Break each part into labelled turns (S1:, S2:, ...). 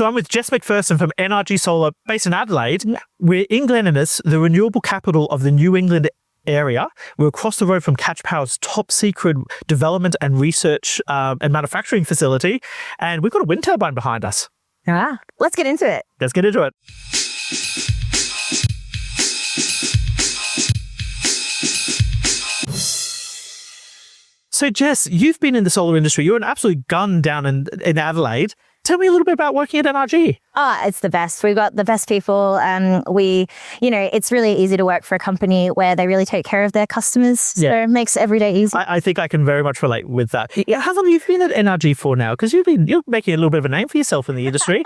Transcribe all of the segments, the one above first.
S1: So I'm with Jess McPherson from NRG Solar, based in Adelaide. We're in Glen Innes, the renewable capital of the New England area. We're across the road from CatchPower's top secret development and research and manufacturing facility. And we've got a wind turbine behind us.
S2: Let's get into it.
S1: Let's get into it. So Jess, you've been in the solar industry. You're an absolute gun down in Adelaide. Tell me a little bit about working at NRG.
S2: It's the best. We've got the best people. It's really easy to work for a company where they really take care of their customers. So it makes every day easy.
S1: I think I can very much relate with that. How long have you been at NRG for now? Because you're making a little bit of a name for yourself in the industry.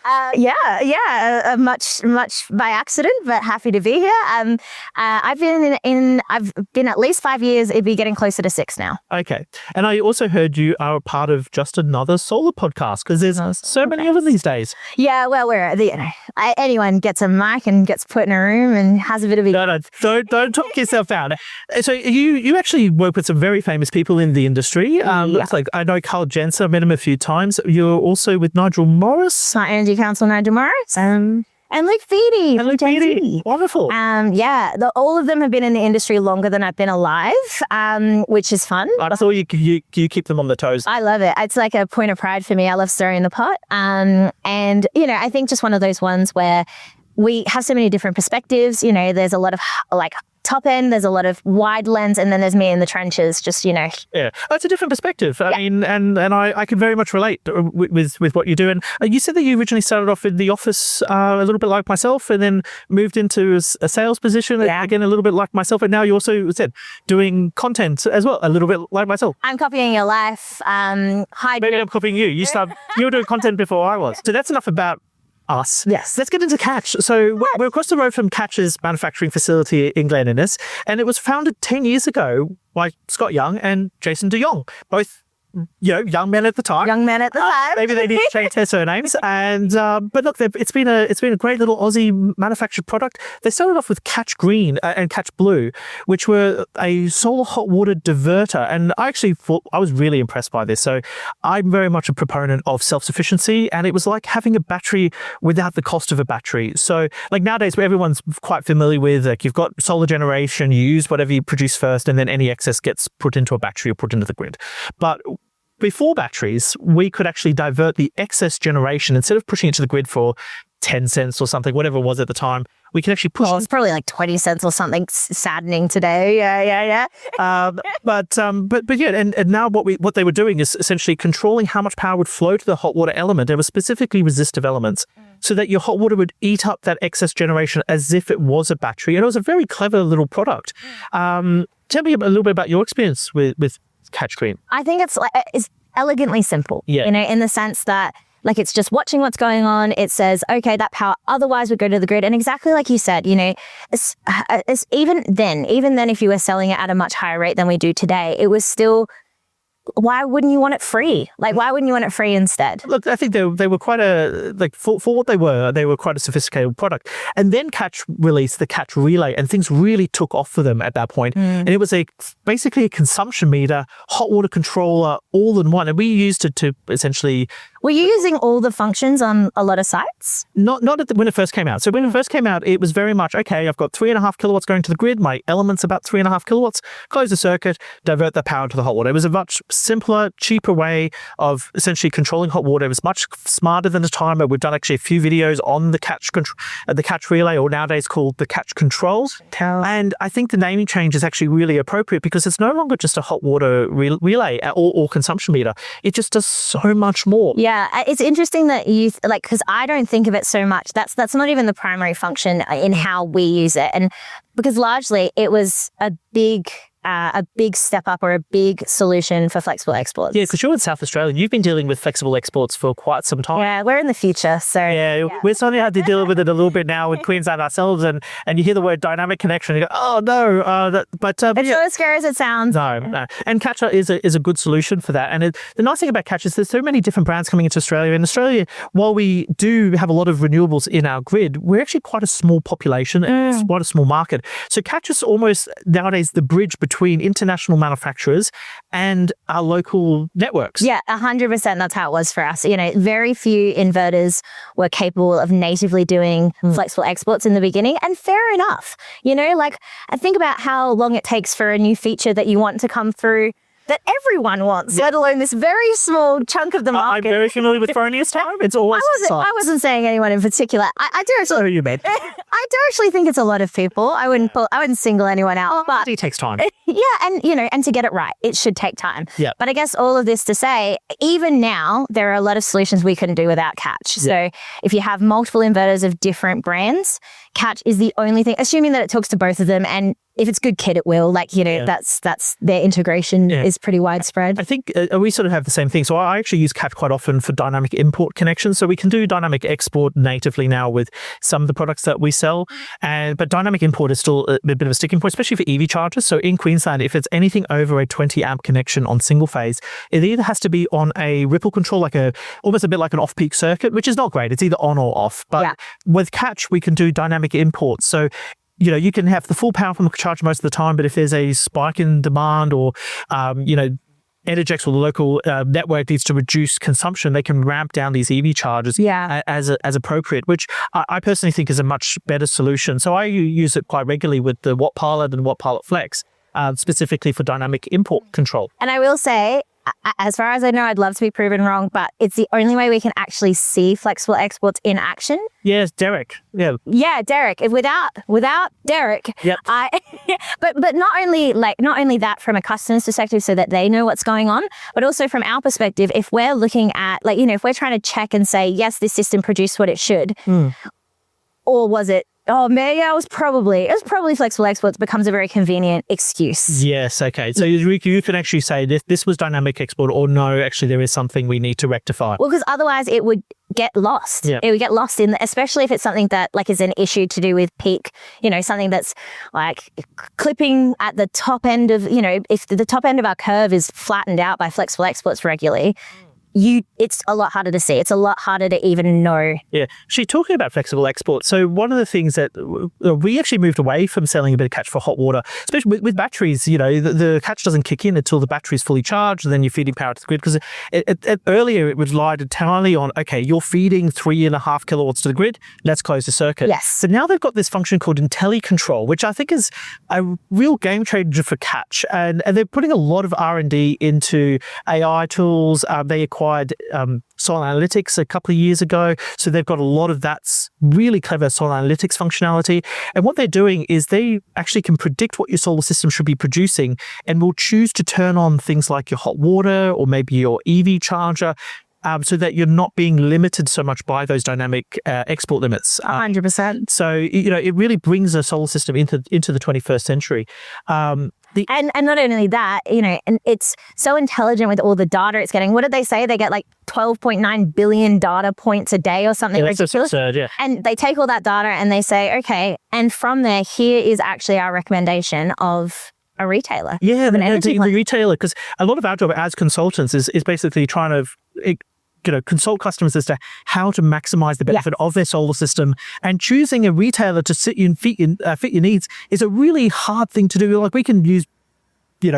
S2: Much by accident, but happy to be here. I've been at least 5 years. It'd be getting closer to 6 now.
S1: Okay. And I also heard you are a part of just another solar podcast, because there's so many of them these days.
S2: Yeah, well, anyone gets a mic and gets put in a room and has a bit of a...
S1: No, don't talk yourself out. So you actually work with some very famous people in the industry. Like I know Carl Jensen, I've met him a few times. You're also with Nigel Morris.
S2: Energy Council Nigel Morris. And Luke Feedy.
S1: Wonderful.
S2: All of them have been in the industry longer than I've been alive, which is fun.
S1: That's all you keep them on the toes.
S2: I love it. It's like a point of pride for me. I love stirring the pot. I think just one of those ones where we have so many different perspectives. There's a lot of top end, there's a lot of wide lens, and then there's me in the trenches,
S1: Yeah, it's a different perspective. I mean, and I can very much relate with what you do. And you said that you originally started off in the office a little bit like myself, and then moved into a sales position, again, a little bit like myself. And now you also said doing content as well, a little bit like myself.
S2: I'm copying your life.
S1: Maybe I'm copying you. You were doing content before I was. So that's enough about us.
S2: Yes.
S1: Let's get into Catch. So we're across the road from Catch's manufacturing facility in Glen Innes, and it was founded 10 years ago by Scott Young and Jason de Jong, both young men at the time. Maybe they need to change their surnames. But look, it's been a great little Aussie manufactured product. They started off with Catch Green and Catch Blue, which were a solar hot water diverter. And I was really impressed by this. So I'm very much a proponent of self-sufficiency, and it was like having a battery without the cost of a battery. So like nowadays, where everyone's quite familiar with, like you've got solar generation, you use whatever you produce first, and then any excess gets put into a battery or put into the grid. But before batteries, we could actually divert the excess generation. Instead of pushing it to the grid for 10 cents or something, whatever it was at the time, we could actually push...
S2: it's probably like 20 cents or something saddening today. Yeah.
S1: And now what they were doing is essentially controlling how much power would flow to the hot water element. There were specifically resistive elements so that your hot water would eat up that excess generation as if it was a battery. And it was a very clever little product. Tell me a little bit about your experience with Catch Green.
S2: I think it's elegantly simple, in the sense that it's just watching what's going on. It says, okay, that power otherwise would go to the grid. And exactly like you said, it's even then, if you were selling it at a much higher rate than we do today, it was still... Why wouldn't you want it free? Why wouldn't you want it free instead?
S1: Look, I think they were quite for what they were quite a sophisticated product. And then Catch released the Catch Relay, and things really took off for them at that point. And it was basically a consumption meter, hot water controller, all in one. And we used it to essentially...
S2: Were you using all the functions on a lot of sites?
S1: Not when it first came out. So when it first came out, it was very much, okay, I've got 3.5 kilowatts going to the grid. My element's about 3.5 kilowatts. Close the circuit, divert that power to the hot water. It was a much simpler, cheaper way of essentially controlling hot water. It was much smarter than the timer. We've done actually a few videos on the Catch Relay, or nowadays called the Catch Control. And I think the naming change is actually really appropriate, because it's no longer just a hot water relay or consumption meter. It just does so much more.
S2: Yeah, it's interesting that you because I don't think of it so much. That's not even the primary function in how we use it, and because largely it was a big step up, or a big solution for flexible exports.
S1: Yeah, because you're in South Australia and you've been dealing with flexible exports for quite some time.
S2: Yeah, we're in the future. So
S1: we're starting to have to deal with it a little bit now in Queensland ourselves, and you hear the word dynamic connection and you go, oh no,
S2: it's not as scary as it sounds.
S1: No. And Catcher is a good solution for that. And the nice thing about Catcher is there's so many different brands coming into Australia. In Australia, while we do have a lot of renewables in our grid, we're actually quite a small population and quite a small market. So Catcher's almost nowadays the bridge between between international manufacturers and our local networks.
S2: Yeah, 100%. That's how it was for us. Very few inverters were capable of natively doing flexible exports in the beginning, and fair enough. I think about how long it takes for a new feature that you want to come through that everyone wants, let alone this very small chunk of the market.
S1: I'm very familiar with Fronius time. It's always
S2: I wasn't saying anyone in particular. I do actually.
S1: Who you mean?
S2: I do actually think it's a lot of people. I wouldn't single anyone out. But
S1: it takes time.
S2: Yeah, and to get it right, it should take time.
S1: Yeah.
S2: But I guess all of this to say, even now, there are a lot of solutions we couldn't do without Catch. So if you have multiple inverters of different brands, Catch is the only thing, assuming that it talks to both of them, and if it's good kit, it will. That's their integration is pretty widespread.
S1: I think we sort of have the same thing. So I actually use Catch quite often for dynamic import connections. So we can do dynamic export natively now with some of the products that we sell. But dynamic import is still a bit of a sticking point, especially for EV chargers. So in Queensland, if it's anything over a 20 amp connection on single phase, it either has to be on a ripple control, almost a bit like an off-peak circuit, which is not great. It's either on or off. But with Catch, we can do dynamic import. So you can have the full power from the charger most of the time, but if there's a spike in demand or, Energex or the local network needs to reduce consumption, they can ramp down these EV chargers as appropriate, which I personally think is a much better solution. So I use it quite regularly with the Watt Pilot and Watt Pilot Flex, specifically for dynamic import control.
S2: And I will say, as far as I know, I'd love to be proven wrong, but it's the only way we can actually see flexible exports in action.
S1: Yes, Derek.
S2: Yeah, Derek. Without Derek, but not only that from a customer's perspective, so that they know what's going on, but also from our perspective, if we're looking at if we're trying to check and say, yes, this system produced what it should, or was it? Oh, man, yeah, it was probably flexible exports becomes a very convenient excuse.
S1: Yes, okay. So you can actually say this was dynamic export, or no, actually there is something we need to rectify.
S2: Well, because otherwise it would get lost.
S1: Yeah.
S2: It would get lost especially if it's something that is an issue to do with peak, something that's clipping at the top end of, if the top end of our curve is flattened out by flexible exports regularly, it's a lot harder to see. It's a lot harder to even know.
S1: Yeah. She's talking about flexible export. So one of the things that we actually moved away from selling a bit of Catch for hot water, especially with batteries, the Catch doesn't kick in until the battery's fully charged, and then you're feeding power to the grid. Because earlier it relied entirely on, okay, you're feeding 3.5 kilowatts to the grid, let's close the circuit.
S2: Yes.
S1: So now they've got this function called IntelliControl, which I think is a real game changer for Catch. And they're putting a lot of R&D into AI tools. They acquired Solar Analytics a couple of years ago. So they've got a lot of that's really clever Solar Analytics functionality. And what they're doing is they actually can predict what your solar system should be producing and will choose to turn on things like your hot water or maybe your EV charger, so that you're not being limited so much by those dynamic export limits.
S2: 100%.
S1: So, it really brings a solar system into the 21st century.
S2: And not only that, and it's so intelligent with all the data it's getting. What did they say? They get 12.9 billion data points a day or something ridiculous.
S1: That's absurd, yeah.
S2: And they take all that data and they say, okay, and from there, here is actually our recommendation of a retailer.
S1: Yeah, the retailer, because a lot of our job as consultants is basically trying to consult customers as to how to maximize the benefit of their solar system, and choosing a retailer to fit your needs is a really hard thing to do. We can use,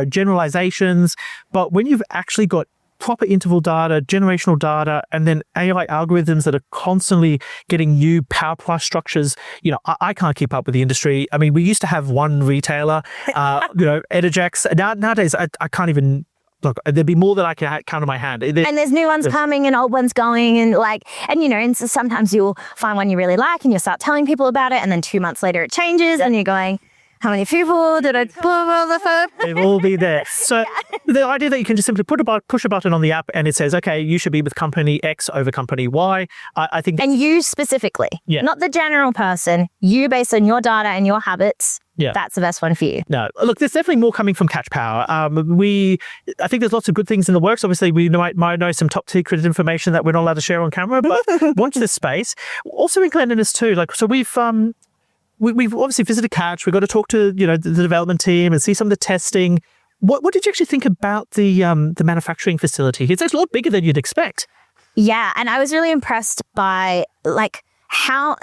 S1: generalizations, but when you've actually got proper interval data, generational data, and then AI algorithms that are constantly getting new power price structures, I can't keep up with the industry. I mean, we used to have one retailer, Energex. Nowadays, I can't even. Look, there'd be more than I can count on my hand.
S2: And there's new ones coming and old ones going, and so sometimes you'll find one you really like and you'll start telling people about it, and then 2 months later it changes and you're going, how many people did I
S1: They've all be there. So the idea that you can just simply push a button on the app and it says, okay, you should be with company X over company Y. I think.
S2: And you specifically, not the general person, you based on your data and your habits.
S1: Yeah.
S2: That's the best one for you.
S1: No, look, there's definitely more coming from CatchPower. I think there's lots of good things in the works. Obviously, we might know some top secret information that we're not allowed to share on camera, but watch this space. Also in Glen Innes too. So we've obviously visited Catch. We've got to talk to the development team and see some of the testing. What did you actually think about the manufacturing facility? It's a lot bigger than you'd expect.
S2: Yeah, and I was really impressed by how,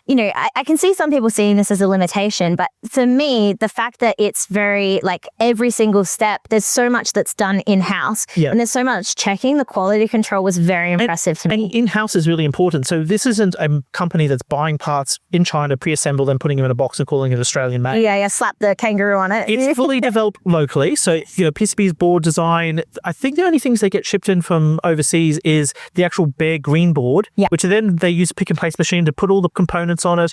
S2: I can see some people seeing this as a limitation, but for me, the fact that it's very like every single step, there's so much that's done in-house and there's so much checking. The quality control was very impressive to me.
S1: And in-house is really important. So this isn't a company that's buying parts in China, pre-assembled, and putting them in a box and calling it Australian made.
S2: Yeah, slap the kangaroo on it.
S1: It's fully developed locally. So, PCB's board design, I think the only things they get shipped in from overseas is the actual bare green board, which then they use a pick and place machine to put all the components on it.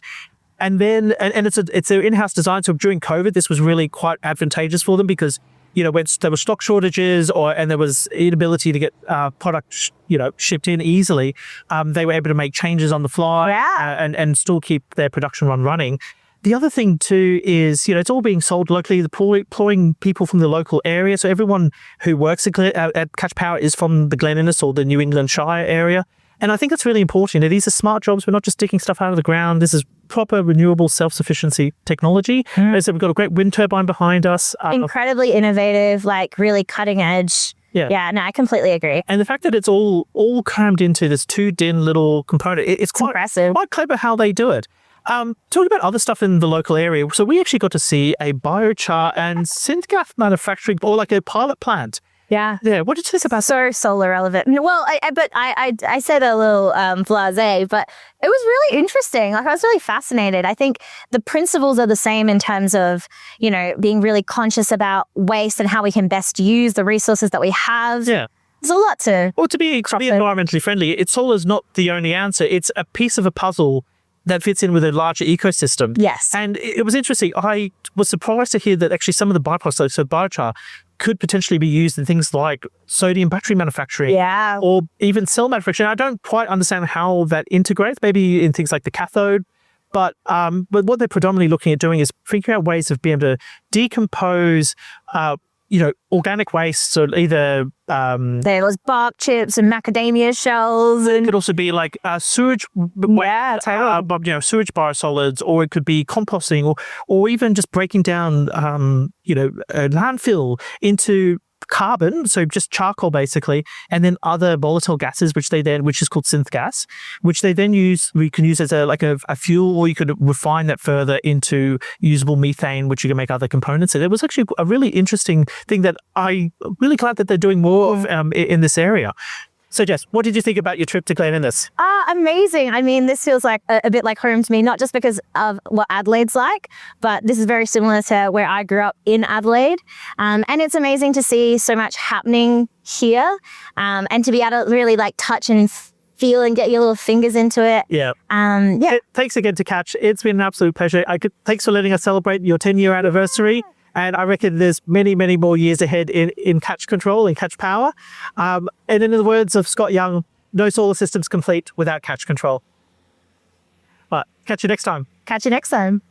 S1: And then, and it's their in-house design. So during COVID, this was really quite advantageous for them because, when there were stock shortages and there was inability to get product, shipped in easily, they were able to make changes on the fly and still keep their production run running. The other thing too is, it's all being sold locally, employing people from the local area. So everyone who works at CatchPower is from the Glen Innes or the New England Shire area. And I think that's really important. These are smart jobs. We're not just digging stuff out of the ground. This is proper renewable self-sufficiency technology. So we've got a great wind turbine behind us.
S2: Incredibly innovative, like really cutting edge. Yeah, no, I completely agree.
S1: And the fact that it's all crammed into this 2-din little component, it's quite
S2: impressive.
S1: Quite clever how they do it. Talking about other stuff in the local area, so we actually got to see a biochar and synth-gas manufacturing, or like a pilot plant.
S2: Yeah.
S1: What did you think about
S2: so solar relevant? Well, I said a little blasé, but it was really interesting. Like I was really fascinated. I think the principles are the same in terms of, being really conscious about waste and how we can best use the resources that we have.
S1: Yeah.
S2: There's a lot to...
S1: Well, to be environmentally friendly, solar's not the only answer. It's a piece of a puzzle that fits in with a larger ecosystem.
S2: Yes.
S1: And it was interesting. I was surprised to hear that actually some of the byproducts, so biochar, could potentially be used in things like sodium battery manufacturing or even cell manufacturing. I don't quite understand how that integrates, maybe in things like the cathode. But what they're predominantly looking at doing is figuring out ways of being able to decompose organic waste, so either...
S2: there was bark chips and macadamia shells.
S1: It could also be like sewage sewage biosolids, or it could be composting, or even just breaking down, a landfill into carbon, so just charcoal basically, and then other volatile gases, which is called synth gas, which we can use as a fuel, or you could refine that further into usable methane, which you can make other components. And it was actually a really interesting thing that I'm really glad that they're doing more of in this area. So Jess, what did you think about your trip to Glen Innes?
S2: Amazing. I mean, this feels like a bit like home to me, not just because of what Adelaide's like, but this is very similar to where I grew up in Adelaide. And it's amazing to see so much happening here, and to be able to really touch and feel and get your little fingers into it.
S1: Thanks again to Catch. It's been an absolute pleasure. Thanks for letting us celebrate your 10-year anniversary. And I reckon there's many, many more years ahead in Catch Control and Catch Power. And in the words of Scott Young, no solar system's complete without Catch Control. But catch you next time.
S2: Catch you next time.